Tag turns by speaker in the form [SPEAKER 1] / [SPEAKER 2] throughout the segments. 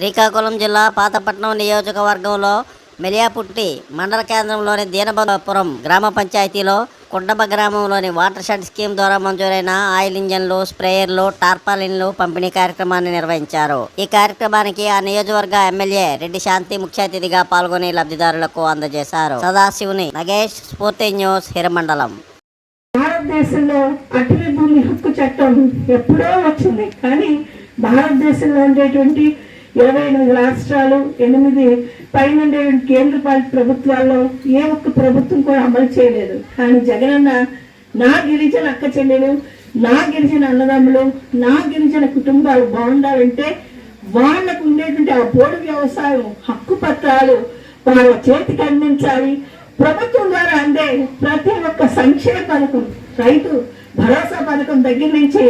[SPEAKER 1] శ్రీకాకుళం జిల్లా పాతపట్నం నియోజకవర్గంలో మెలియాపుట్టి మండల కేంద్రంలోని దీనబంధుపురం గ్రామ పంచాయతీలో కుండబ గ్రామంలోని వాటర్ షెడ్ స్కీమ్ ద్వారా మంజూరైన ఆయిల్ ఇంజన్లు, స్ప్రేయర్లు, టార్పాలిన్లు పంపిణీ కార్యక్రమాన్ని నిర్వహించారు. ఈ కార్యక్రమానికి ఆ నియోజకవర్గ ఎమ్మెల్యే రెడ్డి శాంతి ముఖ్య అతిథిగా పాల్గొని లబ్ధిదారులకు అందజేశారు. సదాశివుని నగేష్, స్ఫూర్తి న్యూస్, హిరమండలం.
[SPEAKER 2] భారతదేశంలో అటవీ భూమి హక్కు చట్టం ఎప్పుడో వచ్చింది, కానీ భారతదేశంలో ఉండేటువంటి 28 రాష్ట్రాలు, 8 పైన కేంద్ర పాలిత ప్రభుత్వాల్లో ఏ ఒక్క ప్రభుత్వం కూడా అమలు చేయలేదు. కానీ జగనన్న నా గిరిజన అక్క చెల్లెలు, నా గిరిజన అన్నదమ్ములు, నా గిరిజన కుటుంబాలు బాగుండాలంటే వాళ్ళకు ఉండేటువంటి ఆ పోడు వ్యవసాయం హక్కు పత్రాలు వాళ్ళ చేతికి అందించాలి. ప్రభుత్వం ద్వారా అందే ప్రతి ఒక్క సంక్షేమ పథకం, రైతు భరోసా పథకం దగ్గర నుంచి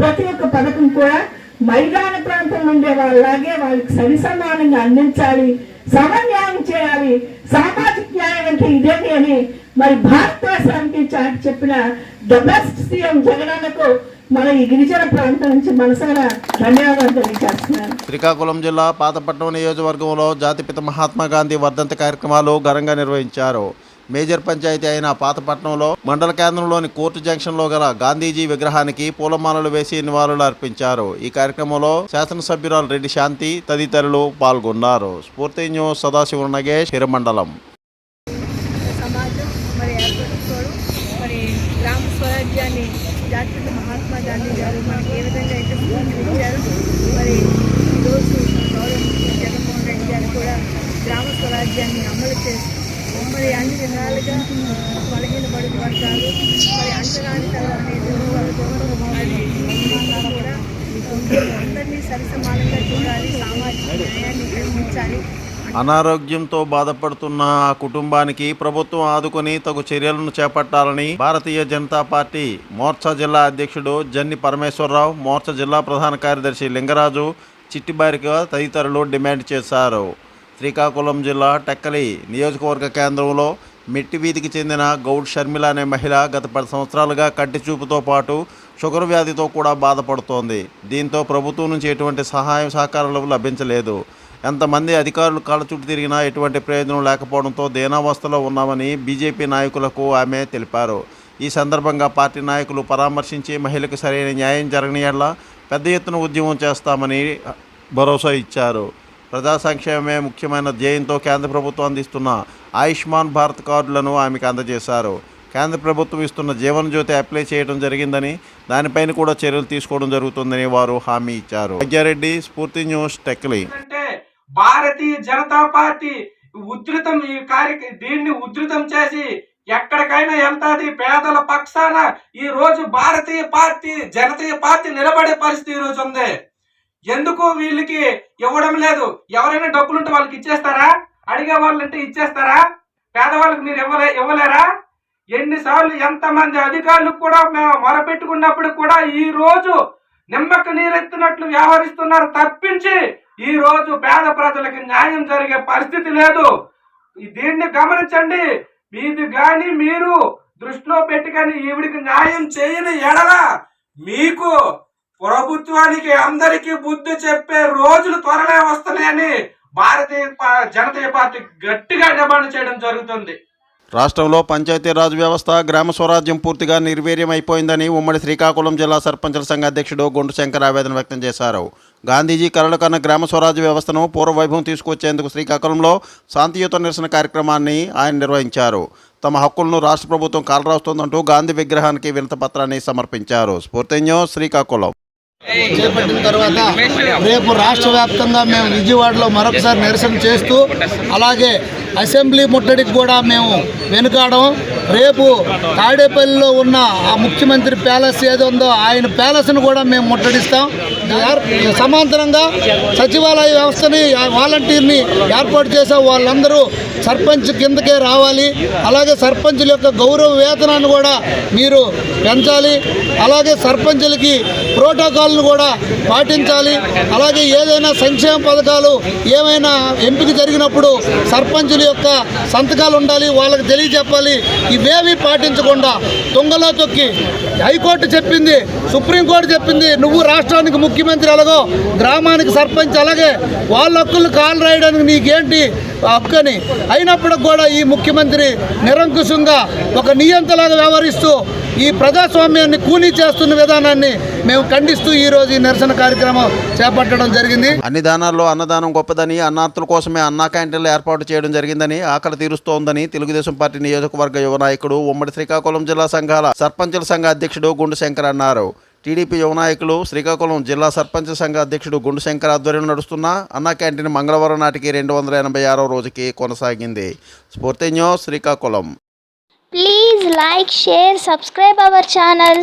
[SPEAKER 2] ప్రతి ఒక్క పథకం కూడా మైదాన ప్రాంతంలో ఉండే వాళ్ళలాగే వాళ్ళకి సరి సమానంగా అందించాలి, సమన్యాయం చేయాలి. సామాజిక న్యాయం అంటే ఇదేమి అని మరి భారతదేశానికి చాటి చెప్పిన ద బెస్ట్ సీఎం జగనన్నకు మన ఈ గిరిజన ప్రాంతం నుంచి మనసారా ధన్యవాదాలు తెలియజేస్తున్నాను.
[SPEAKER 3] శ్రీకాకుళం జిల్లా పాతపట్నం నియోజకవర్గంలో జాతిపిత మహాత్మా గాంధీ వర్ధంతి కార్యక్రమాలు ఘనంగా నిర్వహించారు. మేజర్ పంచాయతీ అయిన పాతపట్నంలో మండల కేంద్రంలోని కోర్టు జంక్షన్లో గల గాంధీజీ విగ్రహానికి పూలమాలలు వేసి నివాళులు అర్పించారు. ఈ కార్యక్రమంలో శాసనసభ్యురాలు రెడ్డి శాంతి తదితరులు పాల్గొన్నారు. స్ఫూర్తి న్యూస్, సదాశివ నగేష్, హిరమండలం.
[SPEAKER 4] గ్రామ స్వరాజ్యాన్ని జాతిపిత మహాత్మా గాంధీ గారు మనకి ఏ విధంగా అయితే స్ఫూర్తినిచ్చారు, మరి ఈరోజు గౌరవ జగన్మోహన్ రెడ్డి గారు కూడా గ్రామ స్వరాజ్యాన్ని అమలు చేసి మరి అన్ని విధాలుగా బలహీన బడుగు వర్గాలు, మరి అంచనాని అనేది కూడా అందరినీ సరిసమానంగా చూడాలి, సామాజిక న్యాయాన్ని నిర్మించాలి.
[SPEAKER 3] అనారోగ్యంతో బాధపడుతున్న ఆ కుటుంబానికి ప్రభుత్వం ఆదుకొని తగు చర్యలను చేపట్టాలని భారతీయ జనతా పార్టీ మోర్చా జిల్లా అధ్యక్షుడు జన్ని పరమేశ్వరరావు, మోర్చా జిల్లా ప్రధాన కార్యదర్శి లింగరాజు, చిట్టిబారిక తదితరులు డిమాండ్ చేశారు. శ్రీకాకుళం జిల్లా టెక్కలి నియోజకవర్గ కేంద్రంలో మెట్టి వీధికి చెందిన గౌడ్ షర్మిల అనే మహిళ గత 10 సంవత్సరాలుగా కంటి చూపుతో పాటు షుగర్ వ్యాధితో కూడా బాధపడుతోంది. దీంతో ప్రభుత్వం నుంచి ఎటువంటి సహాయం సహకారాలు లభించలేదు. ఎంతమంది అధికారులు కాళ్ళ చుట్టూ తిరిగినా ఎటువంటి ప్రయోజనం లేకపోవడంతో దీనావస్థలో ఉన్నామని బీజేపీ నాయకులకు ఆమె తెలిపారు. ఈ సందర్భంగా పార్టీ నాయకులు పరామర్శించి మహిళకు సరైన న్యాయం జరగనియట్లా పెద్ద ఎత్తున ఉద్యమం చేస్తామని భరోసా ఇచ్చారు. ప్రజా సంక్షేమమే ముఖ్యమైన ధ్యేయంతో కేంద్ర ప్రభుత్వం అందిస్తున్న ఆయుష్మాన్ భారత్ కార్డులను ఆమెకు అందజేశారు. కేంద్ర ప్రభుత్వం ఇస్తున్న జీవన జ్యోతి అప్లై చేయడం జరిగిందని, దానిపైన కూడా చర్యలు తీసుకోవడం జరుగుతుందని వారు హామీ ఇచ్చారు. రెడ్డి, స్ఫూర్తి న్యూస్, టెక్కలి.
[SPEAKER 5] భారతీయ జనతా పార్టీ ఉధృతం దీన్ని ఉధృతం చేసి ఎక్కడికైనా వెళ్తాది. పేదల పక్షాన ఈ రోజు జనతా పార్టీ నిలబడే పరిస్థితి ఈ రోజు ఉంది. ఎందుకు వీళ్ళకి ఇవ్వడం లేదు? ఎవరైనా డబ్బులుంటే వాళ్ళకి ఇచ్చేస్తారా? అడిగే వాళ్ళంటే ఇచ్చేస్తారా? పేదవాళ్ళకి మీరు ఇవ్వలేరా? ఎన్నిసార్లు ఎంతమంది అధికారులకు కూడా మేము మొరపెట్టుకున్నప్పుడు కూడా ఈ రోజు నిమ్మక నీరెత్తినట్లు వ్యవహరిస్తున్నారు తప్పించి ఈ రోజు పేద ప్రజలకు న్యాయం జరిగే పరిస్థితి లేదు. దీన్ని గమనించండి. మీరు దృష్టిలో పెట్టి కానీ ఈవిడికి న్యాయం చేయని ఎడల మీకు ప్రభుత్వానికి అందరికీ బుద్ధి చెప్పే రోజులు త్వరలో వస్తున్నాయని భారతీయ జనతా పార్టీ గట్టిగా డిమాండ్ చేయడం జరుగుతుంది.
[SPEAKER 3] రాష్ట్రంలో పంచాయతీరాజ్ వ్యవస్థ, గ్రామ స్వరాజ్యం పూర్తిగా నిర్వీర్యం అయిపోయిందని ఉమ్మడి శ్రీకాకుళం జిల్లా సర్పంచుల సంఘ అధ్యక్షుడు గుండు శంకర్ ఆవేదన వ్యక్తం చేశారు. గాంధీజీ కలలు కన్న గ్రామ స్వరాజ్య వ్యవస్థను పూర్వవైభవం తీసుకొచ్చేందుకు శ్రీకాకుళంలో శాంతియుత నిరసన కార్యక్రమాన్ని ఆయన నిర్వహించారు. తమ హక్కులను రాష్ట్ర ప్రభుత్వం కాలరాస్తోందంటూ గాంధీ విగ్రహానికి వినతిపత్రాన్ని సమర్పించారు. స్ఫూర్తి న్యూస్, శ్రీకాకుళం.
[SPEAKER 6] చేపట్టిన తర్వాత రేపు రాష్ట్ర వ్యాప్తంగా మేము విజయవాడలో మరొకసారి నిరసన చేస్తూ, అలాగే అసెంబ్లీ ముట్టడికి కూడా మేము వెనుకాడడం. రేపు తాడేపల్లిలో ఉన్న ఆ ముఖ్యమంత్రి ప్యాలెస్ ఏదో ఉందో ఆయన ప్యాలెస్ను కూడా మేము ముట్టడిస్తాం. సమాంతరంగా సచివాలయ వ్యవస్థని, వాలంటీర్ని ఏర్పాటు చేసే వాళ్ళందరూ సర్పంచ్ కిందకే రావాలి. అలాగే సర్పంచుల యొక్క గౌరవ వేతనాన్ని కూడా మీరు పెంచాలి. అలాగే సర్పంచులకి ప్రోటోకాల్ను కూడా పాటించాలి. అలాగే ఏదైనా సంక్షేమ పథకాలు ఏమైనా ఎంపిక జరిగినప్పుడు సర్పంచుల యొక్క సంతకాలు ఉండాలి, వాళ్ళకి తెలియజెప్పాలి. ఇవేవి పాటించకుండా దొంగలో తొక్కి హైకోర్టు చెప్పింది, సుప్రీంకోర్టు చెప్పింది, నువ్వు రాష్ట్రానికి ముఖ్యమంత్రి ఎలాగో గ్రామానికి సర్పంచ్ అలాగే వాళ్ళ హక్కులు కాలు రాయడానికి నీకేంటి హక్కు అని. అయినప్పటికి కూడా ఈ ముఖ్యమంత్రి నిరంకుశంగా ఒక నియంతలాగా వ్యవహరిస్తూ ఈ ప్రజాస్వామ్యాన్ని కూనీ చేస్తున్న విధానాన్ని మేము ఖండిస్తూ ఈరోజు ఈ నిరసన కార్యక్రమం చేపట్టడం జరిగింది.
[SPEAKER 3] అన్ని దానాల్లో అన్నదానం గొప్పదని, అన్నార్థుల కోసమే అన్నా క్యాంటీన్లు ఏర్పాటు చేయడం జరిగిందని, ఆకలి తీరుస్తోందని తెలుగుదేశం పార్టీ నియోజకవర్గ యువ నాయకుడు, ఉమ్మడి శ్రీకాకుళం జిల్లా సంఘాల సర్పంచుల సంఘ అధ్యక్షుడు గుండు శంకర్ అన్నారు. టీడీపీ యువ నాయకులు శ్రీకాకుళం జిల్లా సర్పంచ్ సంఘ అధ్యక్షుడు గుండు శంకర్ ఆధ్వర్యంలో నడుస్తున్న అన్నా క్యాంటీన్ మంగళవారం నాటికి 286వ రోజుకి కొనసాగింది. స్ఫూర్తి news Srikakulam.
[SPEAKER 7] Please like, share, subscribe our channel.